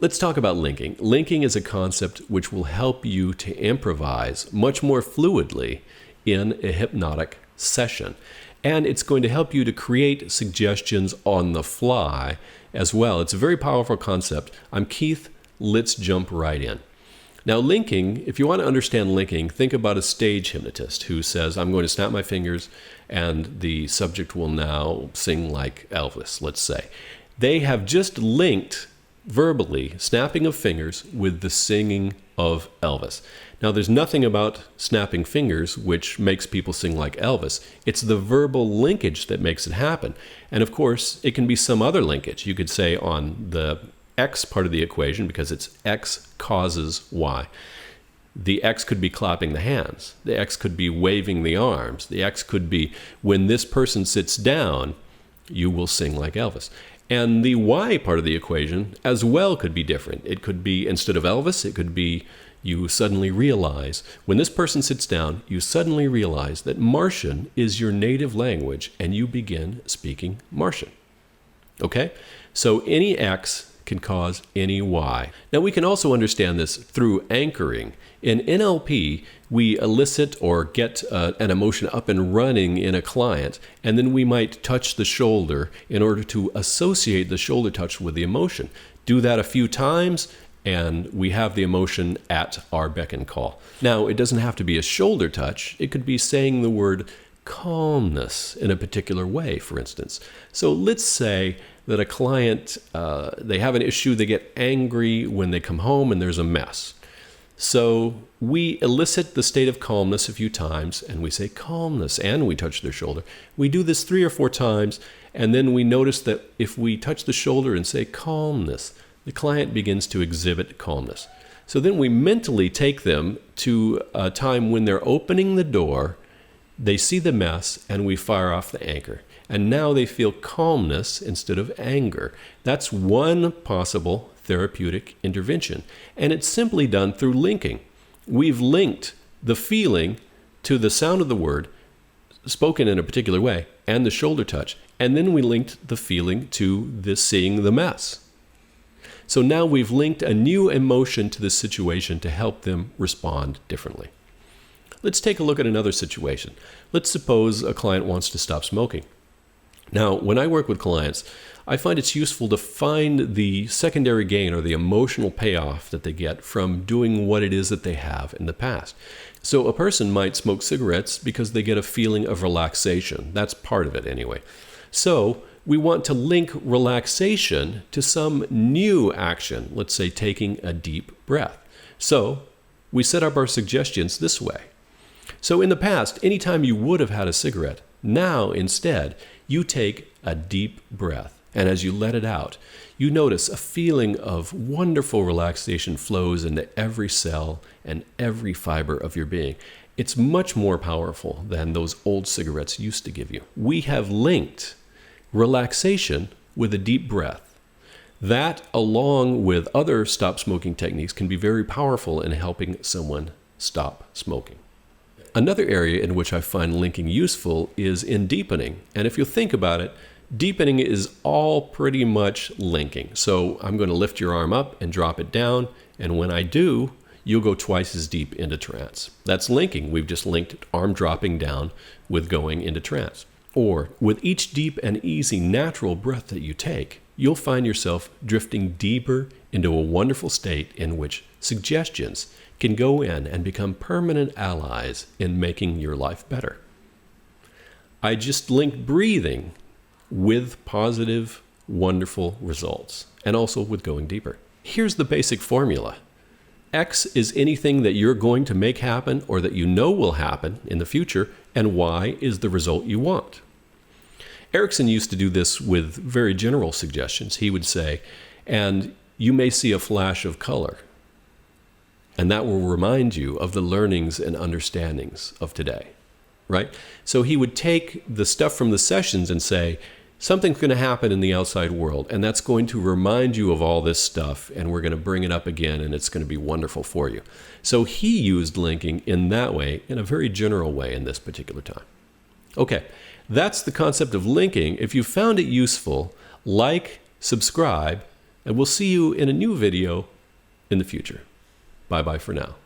Let's talk about linking. Linking is a concept which will help you to improvise much more fluidly in a hypnotic session. And it's going to help you to create suggestions on the fly as well. It's a very powerful concept. I'm Keith. Let's jump right in. Now, linking, if you want to understand linking, think about a stage hypnotist who says, I'm going to snap my fingers and the subject will now sing like Elvis, let's say. They have just linked verbally snapping of fingers with the singing of Elvis. Now, there's nothing about snapping fingers which makes people sing like Elvis. It's the verbal linkage that makes it happen. And of course, it can be some other linkage. You could say on the X part of the equation, because it's X causes Y. The X could be clapping the hands. The X could be waving the arms. The X could be when this person sits down, you will sing like Elvis. And the Y part of the equation as well could be different. It could be, instead of Elvis, it could be you suddenly realize, when this person sits down, you suddenly realize that Martian is your native language and you begin speaking Martian. Okay? So any X can cause any Y. Now, we can also understand this through anchoring. In NLP, we elicit or get an emotion up and running in a client, and then we might touch the shoulder in order to associate the shoulder touch with the emotion. Do that a few times, and we have the emotion at our beck and call. Now, it doesn't have to be a shoulder touch. It could be saying the word calmness in a particular way, for instance. So let's say that a client, they have an issue, they get angry when they come home and there's a mess. So we elicit the state of calmness a few times and we say calmness and we touch their shoulder. We do this 3 or 4 times and then we notice that if we touch the shoulder and say calmness, the client begins to exhibit calmness. So then we mentally take them to a time when they're opening the door, they see the mess, and we fire off the anchor. And now they feel calmness instead of anger. That's one possible therapeutic intervention. And it's simply done through linking. We've linked the feeling to the sound of the word spoken in a particular way and the shoulder touch. And then we linked the feeling to the seeing the mess. So now we've linked a new emotion to the situation to help them respond differently. Let's take a look at another situation. Let's suppose a client wants to stop smoking. Now, when I work with clients, I find it's useful to find the secondary gain or the emotional payoff that they get from doing what it is that they have in the past. So a person might smoke cigarettes because they get a feeling of relaxation. That's part of it anyway. So we want to link relaxation to some new action, let's say taking a deep breath. So we set up our suggestions this way. So in the past, anytime you would have had a cigarette, now instead, you take a deep breath. And as you let it out, you notice a feeling of wonderful relaxation flows into every cell and every fiber of your being. It's much more powerful than those old cigarettes used to give you. We have linked relaxation with a deep breath. That, along with other stop smoking techniques, can be very powerful in helping someone stop smoking. Another area in which I find linking useful is in deepening. And if you think about it, deepening is all pretty much linking. So I'm going to lift your arm up and drop it down. And when I do, you'll go twice as deep into trance. That's linking. We've just linked arm dropping down with going into trance. Or with each deep and easy natural breath that you take, you'll find yourself drifting deeper into a wonderful state in which suggestions can go in and become permanent allies in making your life better. I just linked breathing with positive, wonderful results, and also with going deeper. Here's the basic formula. X is anything that you're going to make happen or that you know will happen in the future, and Y is the result you want. Erickson used to do this with very general suggestions. He would say, and you may see a flash of color. And that will remind you of the learnings and understandings of today, right? So he would take the stuff from the sessions and say, something's going to happen in the outside world, and that's going to remind you of all this stuff, and we're going to bring it up again, and it's going to be wonderful for you. So he used linking in that way, in a very general way in this particular time. Okay, that's the concept of linking. If you found it useful, like, subscribe, And we'll see you in a new video in the future. Bye-bye for now.